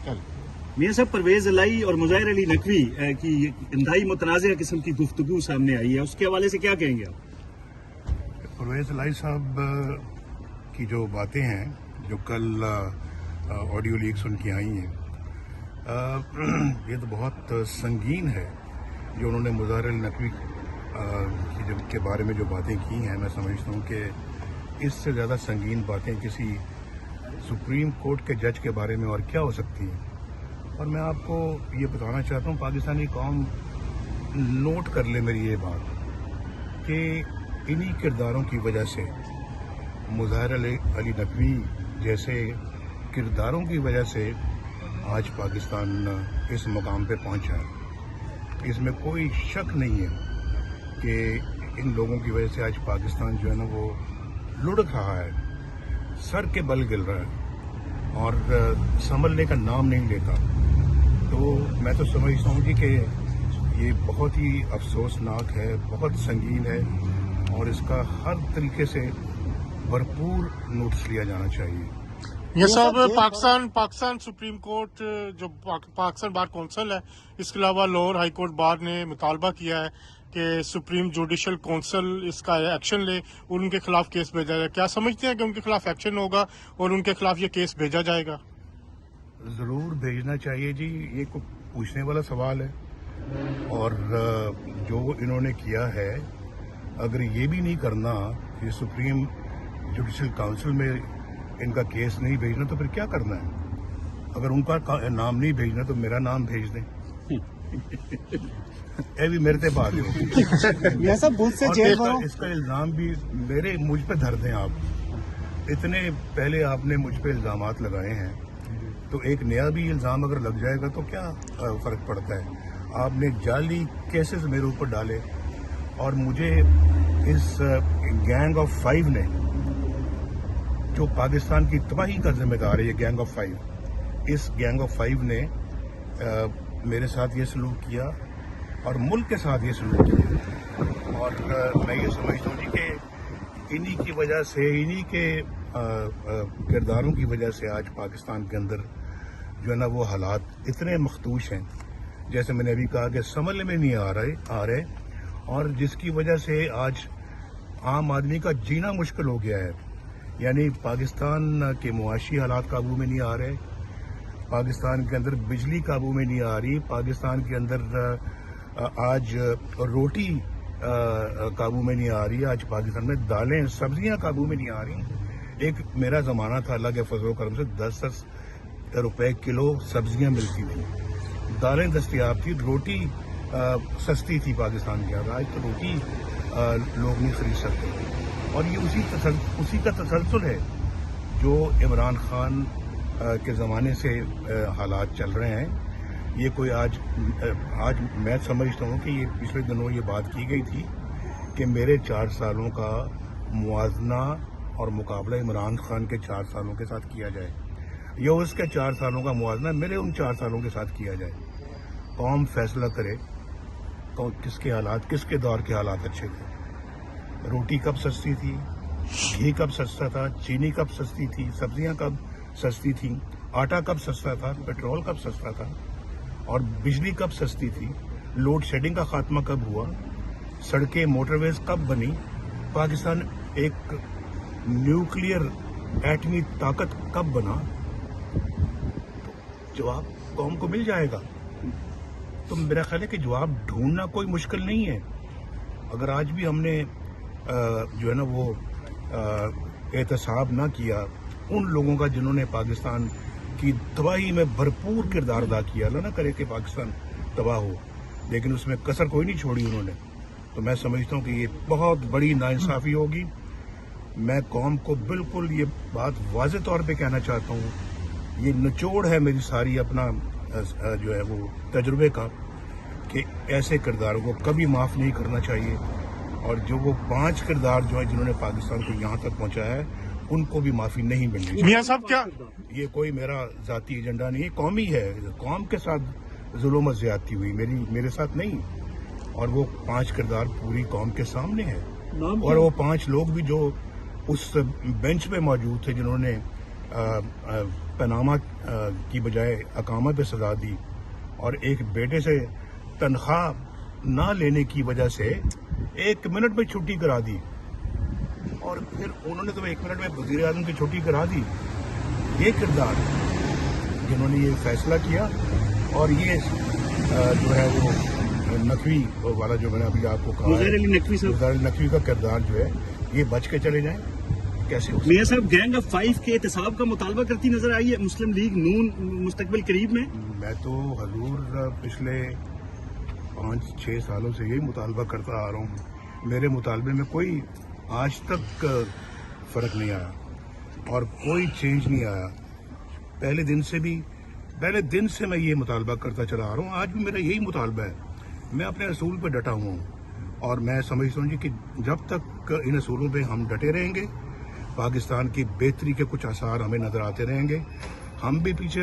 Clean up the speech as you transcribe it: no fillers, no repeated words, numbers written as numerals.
میاں صاحب، پرویز الہی اور مظاہر علی نقوی کی انتہائی متنازع قسم کی گفتگو سامنے آئی ہے، اس کے حوالے سے کیا کہیں گے آپ؟ پرویز الہی صاحب کی جو باتیں ہیں، جو کل آڈیو لیکس ان کی آئی ہیں، یہ تو بہت سنگین ہے جو انہوں نے مظاہر علی نقوی کے بارے میں جو باتیں کی ہیں. میں سمجھتا ہوں کہ اس سے زیادہ سنگین باتیں کسی سپریم کورٹ کے جج کے بارے میں اور کیا ہو سکتی ہیں. اور میں آپ کو یہ بتانا چاہتا ہوں، پاکستانی قوم نوٹ کر لے میری یہ بات کہ انہی کرداروں کی وجہ سے، مظاہر علی نقوی جیسے کرداروں کی وجہ سے آج پاکستان اس مقام پہ پہنچا ہے. اس میں کوئی شک نہیں ہے کہ ان لوگوں کی وجہ سے آج پاکستان جو ہے نا وہ لڑک رہا ہے، سر کے بل گر رہا ہے اور سنبھلنے کا نام نہیں لیتا. تو میں تو سمجھتا ہوں کہ یہ بہت ہی افسوسناک ہے، بہت سنگین ہے، اور اس کا ہر طریقے سے بھرپور نوٹس لیا جانا چاہیے. یہ صاحب پاکستان سپریم کورٹ جو پاکستان بار کونسل ہے، اس کے علاوہ لاہور ہائی کورٹ بار نے مطالبہ کیا ہے کہ سپریم جوڈیشل کونسل اس کا ایکشن لے اور ان کے خلاف کیس بھیجا جائے. کیا سمجھتے ہیں کہ ان کے خلاف ایکشن ہوگا اور ان کے خلاف یہ کیس بھیجا جائے گا؟ ضرور بھیجنا چاہیے جی، یہ کوئی پوچھنے والا سوال ہے. اور جو انہوں نے کیا ہے، اگر یہ بھی نہیں کرنا کہ سپریم جوڈیشل کونسل میں ان کا کیس نہیں بھیجنا تو پھر کیا کرنا ہے؟ اگر ان کا نام نہیں بھیجنا تو میرا نام بھیج دیں. یہ بھی میرے تے بات ہے. اس کا الزام بھی مجھ پہ دھر دیں آپ. اتنے پہلے آپ نے مجھ پہ الزامات لگائے ہیں، تو ایک نیا بھی الزام اگر لگ جائے گا تو کیا فرق پڑتا ہے؟ آپ نے جعلی کیسز میرے اوپر ڈالے، اور مجھے اس گینگ آف 5 نے، جو پاکستان کی تباہی کا ذمہ دار ہے، یہ گینگ آف 5، اس گینگ آف 5 نے میرے ساتھ یہ سلوک کیا اور ملک کے ساتھ یہ سلوک کیا. اور میں یہ سمجھتا ہوں کہ انہی کی وجہ سے، انہی کے کرداروں کی وجہ سے آج پاکستان کے اندر جو ہے نا وہ حالات اتنے مخدوش ہیں، جیسے میں نے ابھی کہا کہ سنبھلنے میں نہیں آ رہے، اور جس کی وجہ سے آج عام آدمی کا جینا مشکل ہو گیا ہے. یعنی پاکستان کے معاشی حالات قابو میں نہیں آ رہے، پاکستان کے اندر بجلی قابو میں نہیں آ رہی، پاکستان کے اندر آج روٹی قابو میں نہیں آ رہی، آج پاکستان میں دالیں، سبزیاں قابو میں نہیں آ رہی. ایک میرا زمانہ تھا، اللہ کے فضل و کرم سے 10 روپے کلو سبزیاں ملتی تھیں، دالیں دستیاب تھی، روٹی سستی تھی پاکستان کے اندر. آج تو روٹی لوگ نہیں خرید سکتے. اور یہ اسی کا تسلسل ہے جو عمران خان کے زمانے سے حالات چل رہے ہیں. یہ کوئی آج میں سمجھتا ہوں کہ یہ پچھلے دنوں یہ بات کی گئی تھی کہ میرے 4 سالوں کا موازنہ اور مقابلہ عمران خان کے 4 سالوں کے ساتھ کیا جائے، یا اس کے 4 سالوں کا موازنہ میرے ان 4 سالوں کے ساتھ کیا جائے. قوم فیصلہ کرے کس کے حالات، کس کے دور کے حالات اچھے تھے. روٹی کب سستی تھی، گھی کب سستا تھا، چینی کب سستی تھی، سبزیاں کب سستی تھیں، آٹا کب سستا تھا، پیٹرول کب سستا تھا، اور بجلی کب سستی تھی، لوڈ شیڈنگ کا خاتمہ کب ہوا، سڑکیں موٹر ویز کب بنی، پاکستان ایک نیوکلیئر ایٹمی طاقت کب بنا. جواب قوم کو مل جائے گا. تو میرا خیال ہے کہ جواب ڈھونڈنا کوئی مشکل نہیں ہے. اگر آج بھی ہم نے جو ہے نا وہ احتساب نہ کیا ان لوگوں کا جنہوں نے پاکستان کی تباہی میں بھرپور کردار ادا کیا، اللہ نہ کرے کہ پاکستان تباہ ہو، لیکن اس میں کسر کوئی نہیں چھوڑی انہوں نے، تو میں سمجھتا ہوں کہ یہ بہت بڑی ناانصافی ہوگی. میں قوم کو بالکل یہ بات واضح طور پہ کہنا چاہتا ہوں، یہ نچوڑ ہے میری ساری اپنا جو ہے وہ تجربے کا، کہ ایسے کرداروں کو کبھی معاف نہیں کرنا چاہیے. اور جو وہ 5 کردار جو ہیں جنہوں نے پاکستان کو یہاں تک پہنچایا ہے، ان کو بھی معافی نہیں ملنی چاہیے. میاں صاحب کیا یہ کوئی میرا ذاتی ایجنڈا نہیں ہے، قومی ہے. قوم کے ساتھ ظلم و زیادتی ہوئی، میرے ساتھ نہیں. اور وہ 5 کردار پوری قوم کے سامنے ہے. اور وہ 5 لوگ بھی جو اس بینچ پہ موجود تھے جنہوں نے پاناما کی بجائے اقامت پہ سزا دی اور ایک بیٹے سے تنخواہ نہ لینے کی وجہ سے 1 منٹ میں چھٹی کرا دی، اور پھر انہوں نے تو 1 منٹ میں وزیر اعظم کی چھٹی کرا دی. یہ کردار جنہوں نے یہ فیصلہ کیا، اور یہ جو ہے وہ نقوی والا جو میں نے ابھی آپ کو کہا مظاہر علی نقوی صاحب، مظاہر علی نقوی کا کردار جو ہے یہ بچ کے چلے جائیں کیسے ہو سکتا ہے؟ میاں صاحب گینگ آف 5 کے احتساب کا مطالبہ کرتی نظر آئی ہے مسلم لیگ نون مستقبل قریب میں؟ میں تو حضور پچھلے 5-6 سالوں سے یہی مطالبہ کرتا آ رہا ہوں. میرے مطالبے میں کوئی آج تک فرق نہیں آیا اور کوئی چینج نہیں آیا. پہلے دن سے میں یہ مطالبہ کرتا چلا آ رہا ہوں. آج بھی میرا یہی مطالبہ ہے. میں اپنے اصول پہ ڈٹا ہوا ہوں، اور میں سمجھتا ہوں کہ جب تک ان اصولوں پہ ہم ڈٹے رہیں گے، پاکستان کی بہتری کے کچھ آثار ہمیں نظر آتے رہیں گے. ہم بھی پیچھے